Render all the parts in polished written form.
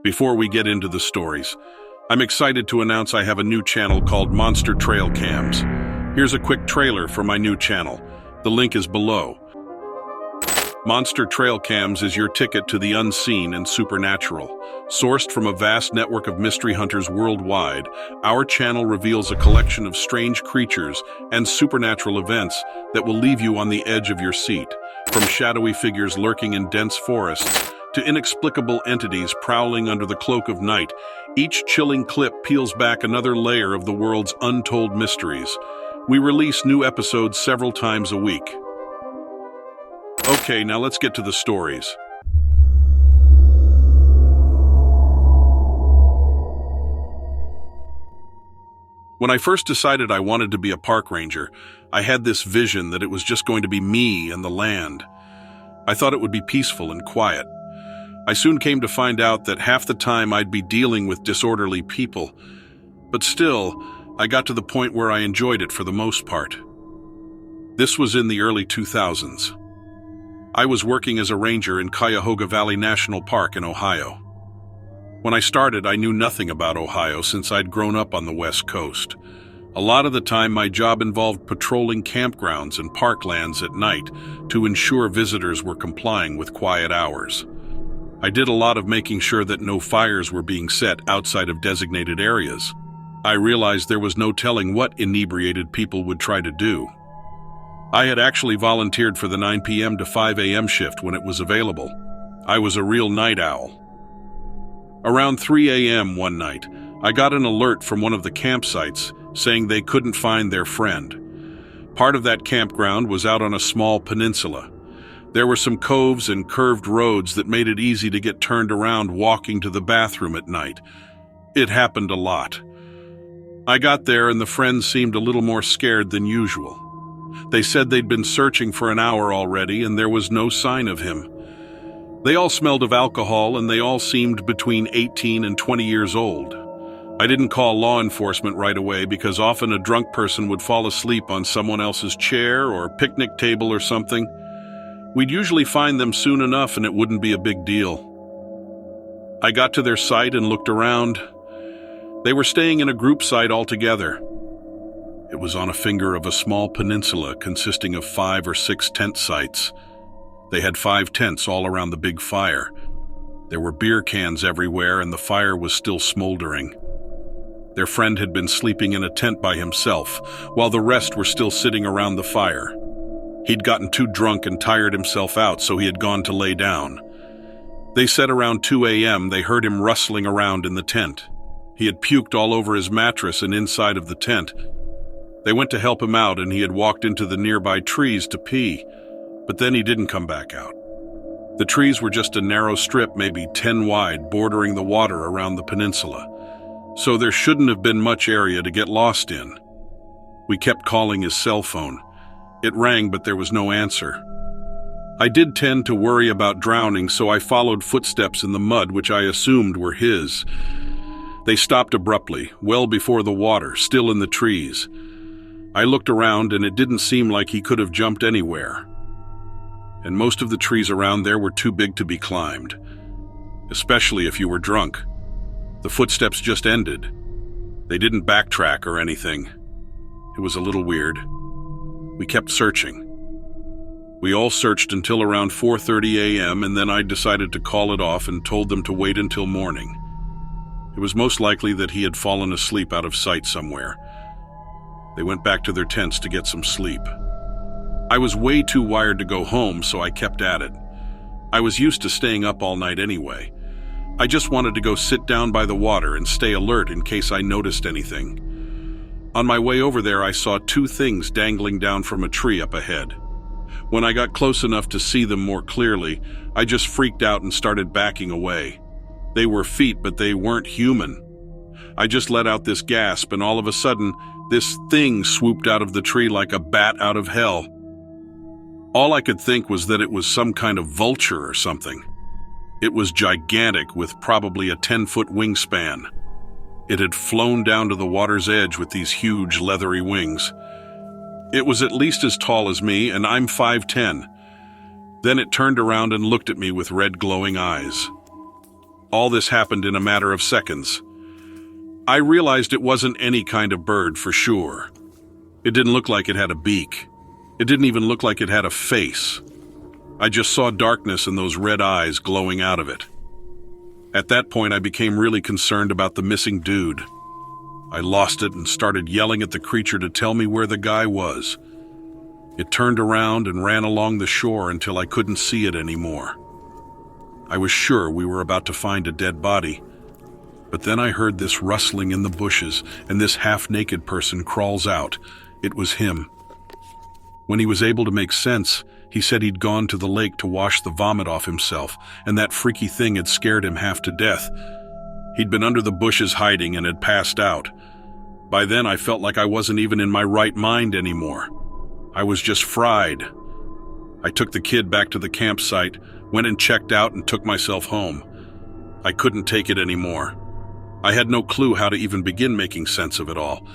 Before we get into the stories, I'm excited to announce I have a new channel called Monster Trail Cams. Here's a quick trailer for my new channel. The link is below. Monster Trail Cams is your ticket to the unseen and supernatural. Sourced from a vast network of mystery hunters worldwide, our channel reveals a collection of strange creatures and supernatural events that will leave you on the edge of your seat. From shadowy figures lurking in dense forests to inexplicable entities prowling under the cloak of night, each chilling clip peels back another layer of the world's untold mysteries. We release new episodes several times a week. Okay, now let's get to the stories. When I first decided I wanted to be a park ranger, I had this vision that it was just going to be me and the land. I thought it would be peaceful and quiet. I soon came to find out that half the time I'd be dealing with disorderly people, but still, I got to the point where I enjoyed it for the most part. This was in the early 2000s. I was working as a ranger in Cuyahoga Valley National Park in Ohio. When I started, I knew nothing about Ohio since I'd grown up on the West Coast. A lot of the time, my job involved patrolling campgrounds and parklands at night to ensure visitors were complying with quiet hours. I did a lot of making sure that no fires were being set outside of designated areas. I realized there was no telling what inebriated people would try to do. I had actually volunteered for the 9 p.m. to 5 a.m. shift when it was available. I was a real night owl. Around 3 a.m. one night, I got an alert from one of the campsites saying they couldn't find their friend. Part of that campground was out on a small peninsula. There were some coves and curved roads that made it easy to get turned around walking to the bathroom at night. It happened a lot. I got there and the friend seemed a little more scared than usual. They said they'd been searching for an hour already and there was no sign of him. They all smelled of alcohol and they all seemed between 18 and 20 years old. I didn't call law enforcement right away because often a drunk person would fall asleep on someone else's chair or picnic table or something. We'd usually find them soon enough and it wouldn't be a big deal. I got to their site and looked around. They were staying in a group site altogether. It was on a finger of a small peninsula consisting of 5 or 6 tent sites. They had 5 tents all around the big fire. There were beer cans everywhere and the fire was still smoldering. Their friend had been sleeping in a tent by himself, while the rest were still sitting around the fire. He'd gotten too drunk and tired himself out, so he had gone to lay down. They said around 2 a.m. they heard him rustling around in the tent. He had puked all over his mattress and inside of the tent. They went to help him out and he had walked into the nearby trees to pee, but then he didn't come back out. The trees were just a narrow strip, maybe 10 wide, bordering the water around the peninsula, so there shouldn't have been much area to get lost in. We kept calling his cell phone. It rang, but there was no answer. I did tend to worry about drowning, so I followed footsteps in the mud, which I assumed were his. They stopped abruptly, well before the water, still in the trees. I looked around, and it didn't seem like he could have jumped anywhere. And most of the trees around there were too big to be climbed, especially if you were drunk. The footsteps just ended. They didn't backtrack or anything. It was a little weird. We kept searching. We all searched until around 4:30 a.m. and then I decided to call it off and told them to wait until morning. It was most likely that he had fallen asleep out of sight somewhere. They went back to their tents to get some sleep. I was way too wired to go home, so I kept at it. I was used to staying up all night anyway. I just wanted to go sit down by the water and stay alert in case I noticed anything. On my way over there, I saw 2 things dangling down from a tree up ahead. When I got close enough to see them more clearly, I just freaked out and started backing away. They were feet, but they weren't human. I just let out this gasp, and all of a sudden, this thing swooped out of the tree like a bat out of hell. All I could think was that it was some kind of vulture or something. It was gigantic, with probably a 10-foot wingspan. It had flown down to the water's edge with these huge leathery wings. It was at least as tall as me, and I'm 5'10". Then it turned around and looked at me with red glowing eyes. All this happened in a matter of seconds. I realized it wasn't any kind of bird for sure. It didn't look like it had a beak. It didn't even look like it had a face. I just saw darkness and those red eyes glowing out of it. At that point, I became really concerned about the missing dude. I lost it and started yelling at the creature to tell me where the guy was. It turned around and ran along the shore until I couldn't see it anymore. I was sure we were about to find a dead body, but then I heard this rustling in the bushes and this half-naked person crawls out. It was him. When he was able to make sense, he said he'd gone to the lake to wash the vomit off himself, and that freaky thing had scared him half to death. He'd been under the bushes hiding and had passed out. By then, I felt like I wasn't even in my right mind anymore. I was just fried. I took the kid back to the campsite, went and checked out and took myself home. I couldn't take it anymore. I had no clue how to even begin making sense of it all.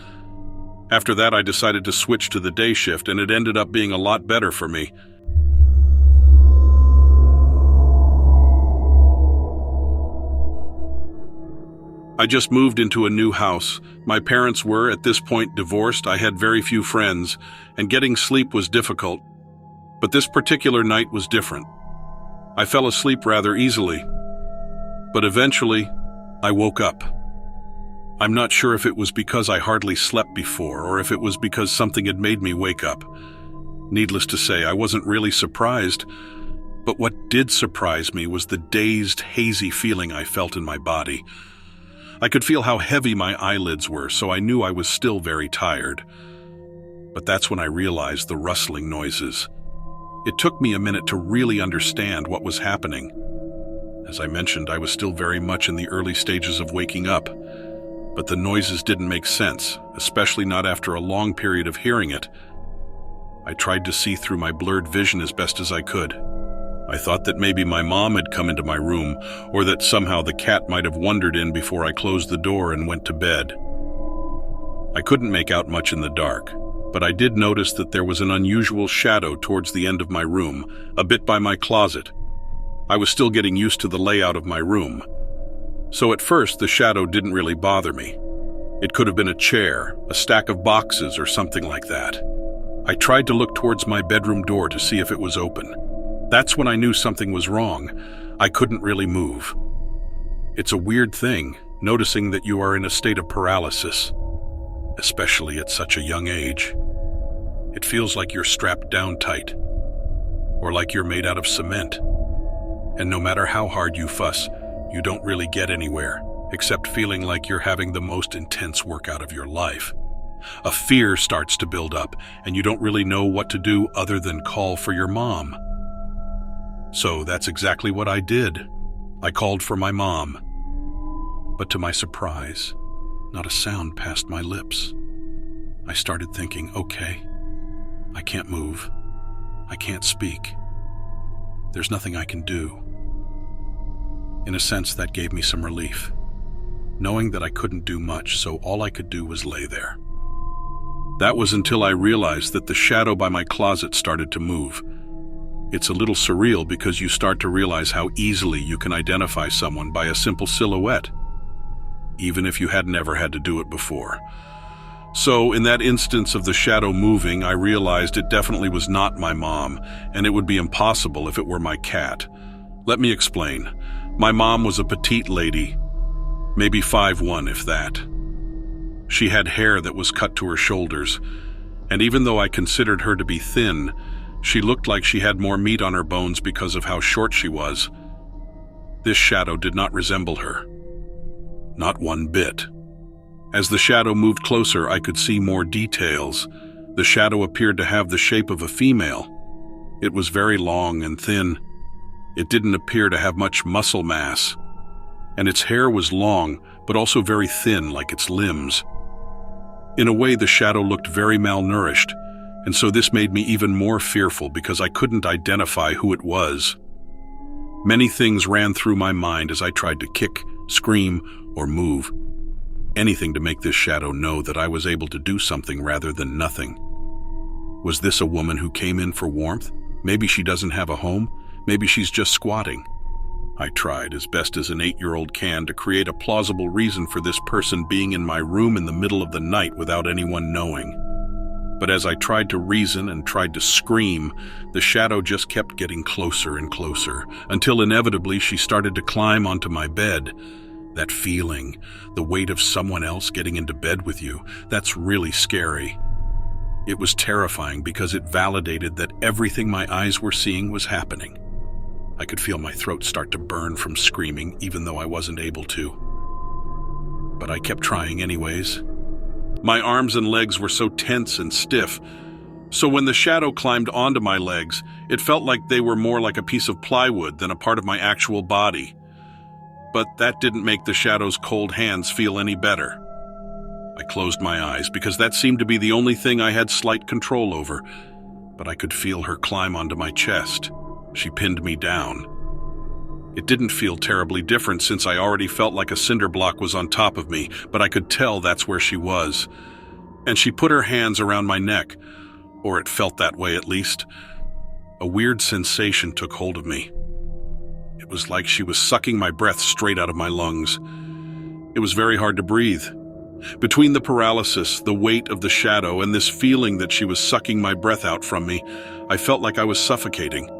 After that, I decided to switch to the day shift, and it ended up being a lot better for me. I just moved into a new house. My parents were, at this point, divorced. I had very few friends, and getting sleep was difficult. But this particular night was different. I fell asleep rather easily. But eventually, I woke up. I'm not sure if it was because I hardly slept before, or if it was because something had made me wake up. Needless to say, I wasn't really surprised, but what did surprise me was the dazed, hazy feeling I felt in my body. I could feel how heavy my eyelids were, so I knew I was still very tired. But that's when I realized the rustling noises. It took me a minute to really understand what was happening. As I mentioned, I was still very much in the early stages of waking up, but the noises didn't make sense, especially not after a long period of hearing it. I tried to see through my blurred vision as best as I could. I thought that maybe my mom had come into my room, or that somehow the cat might have wandered in before I closed the door and went to bed. I couldn't make out much in the dark, but I did notice that there was an unusual shadow towards the end of my room, a bit by my closet. I was still getting used to the layout of my room. So at first, the shadow didn't really bother me. It could have been a chair, a stack of boxes, or something like that. I tried to look towards my bedroom door to see if it was open. That's when I knew something was wrong. I couldn't really move. It's a weird thing, noticing that you are in a state of paralysis, especially at such a young age. It feels like you're strapped down tight, or like you're made out of cement. And no matter how hard you fuss, you don't really get anywhere, except feeling like you're having the most intense workout of your life. A fear starts to build up, and you don't really know what to do other than call for your mom. So that's exactly what I did. I called for my mom. But to my surprise, not a sound passed my lips. I started thinking, okay, I can't move. I can't speak. There's nothing I can do. In a sense, that gave me some relief, knowing that I couldn't do much, so all I could do was lay there. That was until I realized that the shadow by my closet started to move. It's a little surreal because you start to realize how easily you can identify someone by a simple silhouette, even if you had never had to do it before. So in that instance of the shadow moving, I realized it definitely was not my mom, and it would be impossible if it were my cat. Let me explain. My mom was a petite lady, maybe 5'1", if that. She had hair that was cut to her shoulders, and even though I considered her to be thin, she looked like she had more meat on her bones because of how short she was. This shadow did not resemble her. Not one bit. As the shadow moved closer, I could see more details. The shadow appeared to have the shape of a female. It was very long and thin. It didn't appear to have much muscle mass. And its hair was long, but also very thin, like its limbs. In a way, the shadow looked very malnourished, and so this made me even more fearful because I couldn't identify who it was. Many things ran through my mind as I tried to kick, scream, or move. Anything to make this shadow know that I was able to do something rather than nothing. Was this a woman who came in for warmth? Maybe she doesn't have a home. Maybe she's just squatting. I tried as best as an 8-year-old can to create a plausible reason for this person being in my room in the middle of the night without anyone knowing. But as I tried to reason and tried to scream, the shadow just kept getting closer and closer, until inevitably she started to climb onto my bed. That feeling, the weight of someone else getting into bed with you, that's really scary. It was terrifying because it validated that everything my eyes were seeing was happening. I could feel my throat start to burn from screaming, even though I wasn't able to. But I kept trying anyways. My arms and legs were so tense and stiff, so when the shadow climbed onto my legs, it felt like they were more like a piece of plywood than a part of my actual body. But that didn't make the shadow's cold hands feel any better. I closed my eyes because that seemed to be the only thing I had slight control over, but I could feel her climb onto my chest. She pinned me down. It didn't feel terribly different since I already felt like a cinder block was on top of me, but I could tell that's where she was. And she put her hands around my neck, or it felt that way at least. A weird sensation took hold of me. It was like she was sucking my breath straight out of my lungs. It was very hard to breathe. Between the paralysis, the weight of the shadow, and this feeling that she was sucking my breath out from me, I felt like I was suffocating.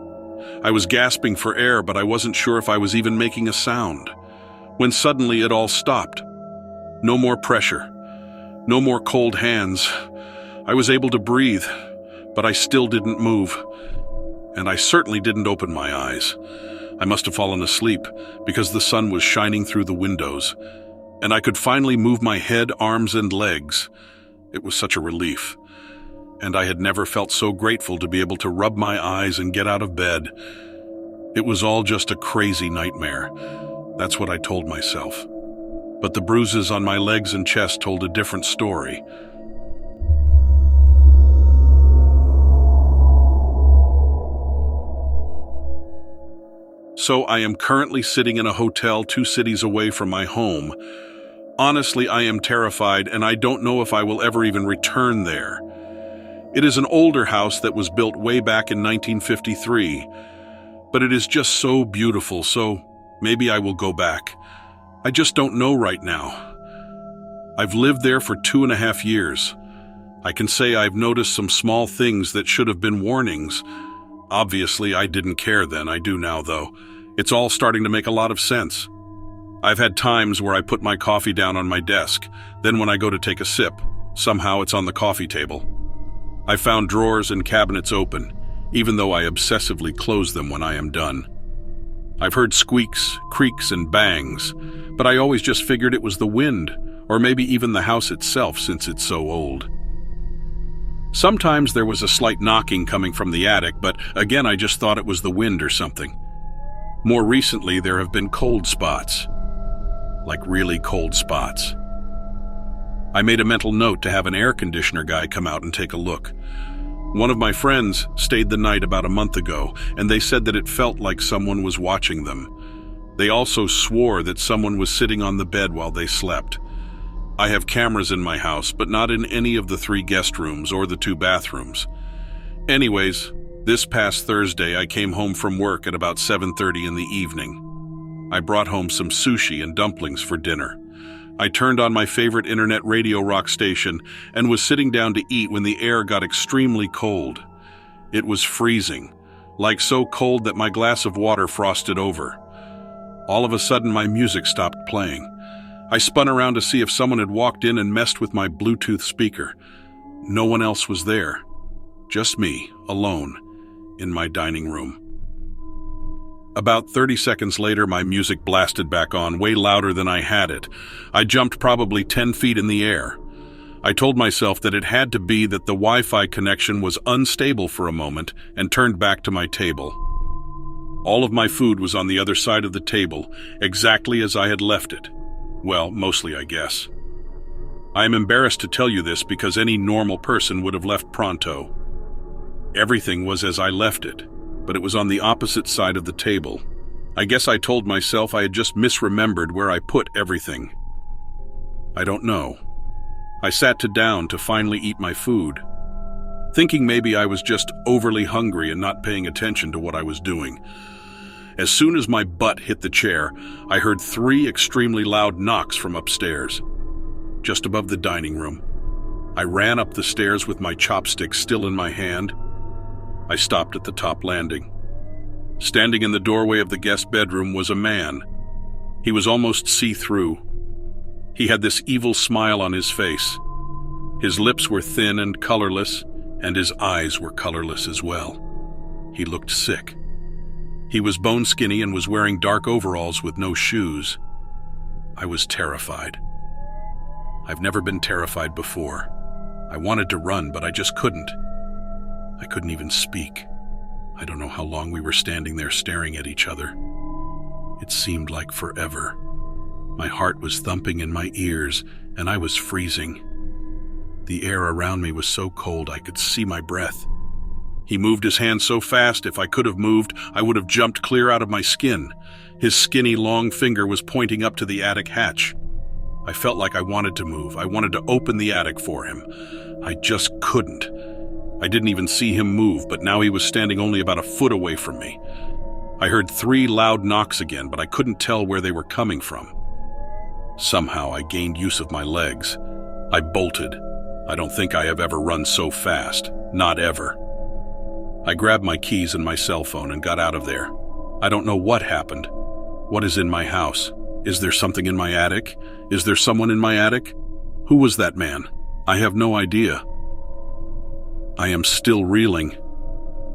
I was gasping for air, but I wasn't sure if I was even making a sound. When suddenly it all stopped. No more pressure. No more cold hands. I was able to breathe, but I still didn't move. And I certainly didn't open my eyes. I must have fallen asleep because the sun was shining through the windows, and I could finally move my head, arms, and legs. It was such a relief. And I had never felt so grateful to be able to rub my eyes and get out of bed. It was all just a crazy nightmare. That's what I told myself. But the bruises on my legs and chest told a different story. So I am currently sitting in a hotel 2 cities away from my home. Honestly, I am terrified, and I don't know if I will ever even return there. It is an older house that was built way back in 1953, but it is just so beautiful, so maybe I will go back. I just don't know right now. I've lived there for 2.5 years. I can say I've noticed some small things that should have been warnings. Obviously, I didn't care then. I do now, though. It's all starting to make a lot of sense. I've had times where I put my coffee down on my desk. Then when I go to take a sip, somehow it's on the coffee table. I've found drawers and cabinets open, even though I obsessively close them when I am done. I've heard squeaks, creaks, and bangs, but I always just figured it was the wind, or maybe even the house itself since it's so old. Sometimes there was a slight knocking coming from the attic, but again I just thought it was the wind or something. More recently there have been cold spots. Like really cold spots. I made a mental note to have an air conditioner guy come out and take a look. One of my friends stayed the night about a month ago, and they said that it felt like someone was watching them. They also swore that someone was sitting on the bed while they slept. I have cameras in my house, but not in any of the 3 guest rooms or the 2 bathrooms. Anyways, this past Thursday I came home from work at about 7:30 in the evening. I brought home some sushi and dumplings for dinner. I turned on my favorite internet radio rock station and was sitting down to eat when the air got extremely cold. It was freezing, like so cold that my glass of water frosted over. All of a sudden, my music stopped playing. I spun around to see if someone had walked in and messed with my Bluetooth speaker. No one else was there. Just me, alone, in my dining room. About 30 seconds later, my music blasted back on, way louder than I had it. I jumped probably 10 feet in the air. I told myself that it had to be that the Wi-Fi connection was unstable for a moment and turned back to my table. All of my food was on the other side of the table, exactly as I had left it. Well, mostly, I guess. I am embarrassed to tell you this because any normal person would have left pronto. Everything was as I left it, but it was on the opposite side of the table. I guess I told myself I had just misremembered where I put everything. I don't know. I sat down to finally eat my food, thinking maybe I was just overly hungry and not paying attention to what I was doing. As soon as my butt hit the chair, I heard 3 extremely loud knocks from upstairs, just above the dining room. I ran up the stairs with my chopsticks still in my hand. I stopped at the top landing. Standing in the doorway of the guest bedroom was a man. He was almost see-through. He had this evil smile on his face. His lips were thin and colorless, and his eyes were colorless as well. He looked sick. He was bone-skinny and was wearing dark overalls with no shoes. I was terrified. I've never been terrified before. I wanted to run, but I just couldn't. I couldn't even speak. I don't know how long we were standing there staring at each other. It seemed like forever. My heart was thumping in my ears, and I was freezing. The air around me was so cold I could see my breath. He moved his hand so fast, if I could have moved, I would have jumped clear out of my skin. His skinny, long finger was pointing up to the attic hatch. I felt like I wanted to move. I wanted to open the attic for him. I just couldn't. I didn't even see him move, but now he was standing only about a foot away from me. I heard 3 loud knocks again, but I couldn't tell where they were coming from. Somehow I gained use of my legs. I bolted. I don't think I have ever run so fast. Not ever. I grabbed my keys and my cell phone and got out of there. I don't know what happened. What is in my house? Is there something in my attic? Is there someone in my attic? Who was that man? I have no idea. I am still reeling.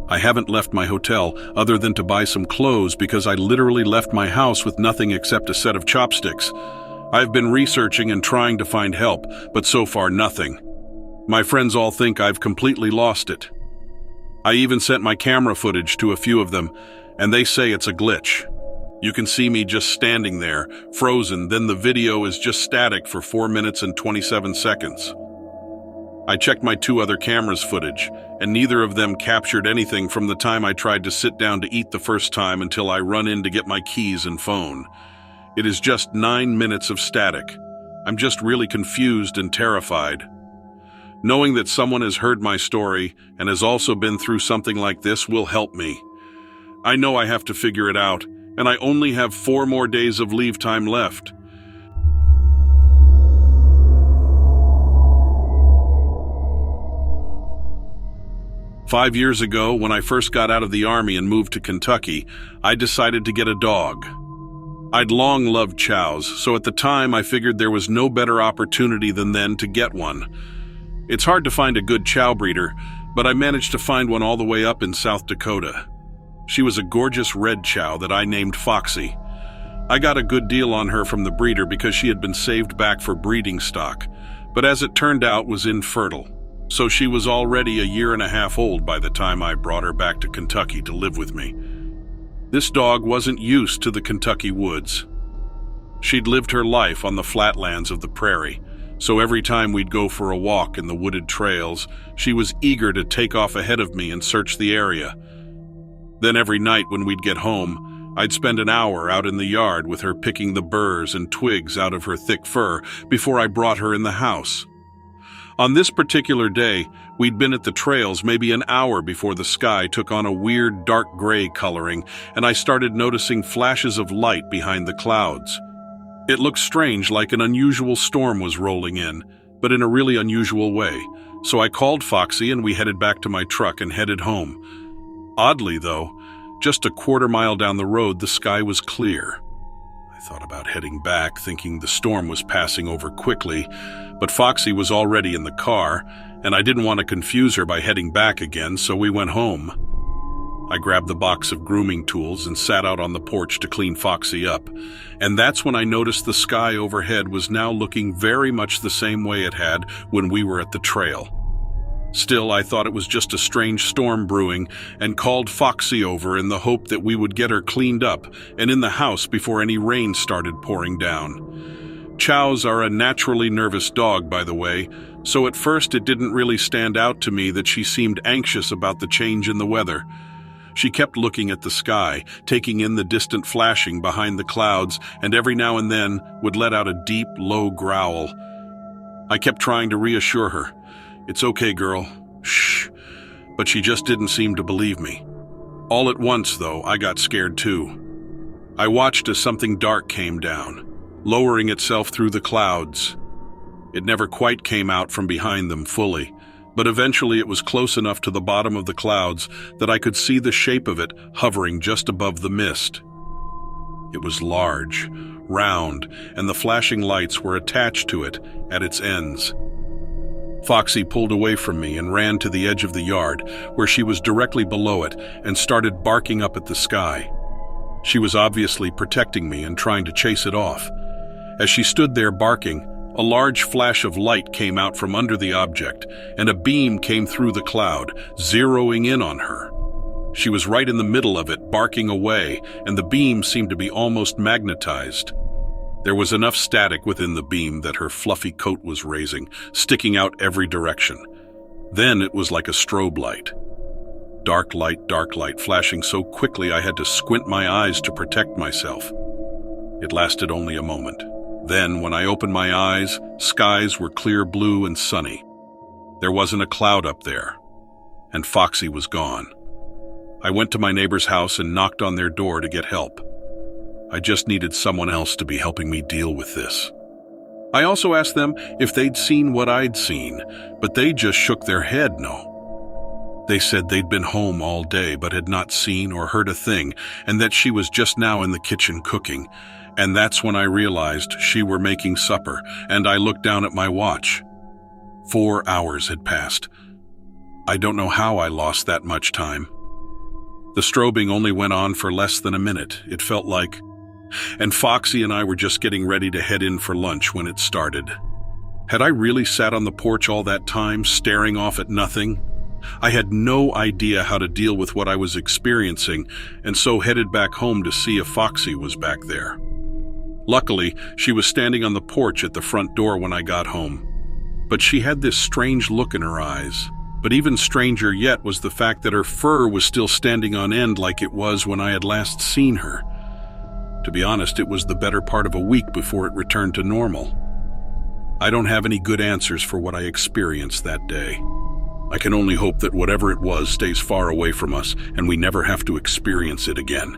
I haven't left my hotel other than to buy some clothes because I literally left my house with nothing except a set of chopsticks. I've been researching and trying to find help, but so far nothing. My friends all think I've completely lost it. I even sent my camera footage to a few of them, and they say it's a glitch. You can see me just standing there, frozen, then the video is just static for 4 minutes and 27 seconds. I checked my 2 other cameras' footage, and neither of them captured anything from the time I tried to sit down to eat the first time until I run in to get my keys and phone. It is just 9 minutes of static. I'm just really confused and terrified. Knowing that someone has heard my story and has also been through something like this will help me. I know I have to figure it out, and I only have 4 more days of leave time left. Five years ago, when I first got out of the Army and moved to Kentucky, I decided to get a dog. I'd long loved chows, so at the time I figured there was no better opportunity than then to get one. It's hard to find a good chow breeder, but I managed to find one all the way up in South Dakota. She was a gorgeous red chow that I named Foxy. I got a good deal on her from the breeder because she had been saved back for breeding stock, but as it turned out was infertile. So she was already a 1.5 years old by the time I brought her back to Kentucky to live with me. This dog wasn't used to the Kentucky woods. She'd lived her life on the flatlands of the prairie, so every time we'd go for a walk in the wooded trails, she was eager to take off ahead of me and search the area. Then every night when we'd get home, I'd spend an hour out in the yard with her picking the burrs and twigs out of her thick fur before I brought her in the house. On this particular day, we'd been at the trails maybe an hour before the sky took on a weird dark gray coloring, and I started noticing flashes of light behind the clouds. It looked strange, like an unusual storm was rolling in, but in a really unusual way. So I called Foxy and we headed back to my truck and headed home. Oddly, though, just a 1/4 mile down the road, the sky was clear. I thought about heading back, thinking the storm was passing over quickly, but Foxy was already in the car, and I didn't want to confuse her by heading back again, so we went home. I grabbed the box of grooming tools and sat out on the porch to clean Foxy up, and that's when I noticed the sky overhead was now looking very much the same way it had when we were at the trail. Still, I thought it was just a strange storm brewing and called Foxy over in the hope that we would get her cleaned up and in the house before any rain started pouring down. Chows are a naturally nervous dog, by the way, so at first it didn't really stand out to me that she seemed anxious about the change in the weather. She kept looking at the sky, taking in the distant flashing behind the clouds, and every now and then would let out a deep, low growl. I kept trying to reassure her. "It's okay, girl. Shh." But she just didn't seem to believe me. All at once, though, I got scared too. I watched as something dark came down, lowering itself through the clouds. It never quite came out from behind them fully, but eventually it was close enough to the bottom of the clouds that I could see the shape of it hovering just above the mist. It was large, round, and the flashing lights were attached to it at its ends. Foxy pulled away from me and ran to the edge of the yard, where she was directly below it, and started barking up at the sky. She was obviously protecting me and trying to chase it off. As she stood there barking, a large flash of light came out from under the object, and a beam came through the cloud, zeroing in on her. She was right in the middle of it, barking away, and the beam seemed to be almost magnetized. There was enough static within the beam that her fluffy coat was raising, sticking out every direction. Then it was like a strobe light. Dark light, flashing so quickly I had to squint my eyes to protect myself. It lasted only a moment. Then, when I opened my eyes, skies were clear blue and sunny. There wasn't a cloud up there, and Foxy was gone. I went to my neighbor's house and knocked on their door to get help. I just needed someone else to be helping me deal with this. I also asked them if they'd seen what I'd seen, but they just shook their head no. They said they'd been home all day but had not seen or heard a thing, and that she was just now in the kitchen cooking. And that's when I realized she were making supper, and I looked down at my watch. 4 hours had passed. I don't know how I lost that much time. The strobing only went on for less than a minute, it felt like, and Foxy and I were just getting ready to head in for lunch when it started. Had I really sat on the porch all that time, staring off at nothing? I had no idea how to deal with what I was experiencing, and so headed back home to see if Foxy was back there. Luckily, she was standing on the porch at the front door when I got home. But she had this strange look in her eyes. But even stranger yet was the fact that her fur was still standing on end like it was when I had last seen her. To be honest, it was the better part of a week before it returned to normal. I don't have any good answers for what I experienced that day. I can only hope that whatever it was stays far away from us and we never have to experience it again.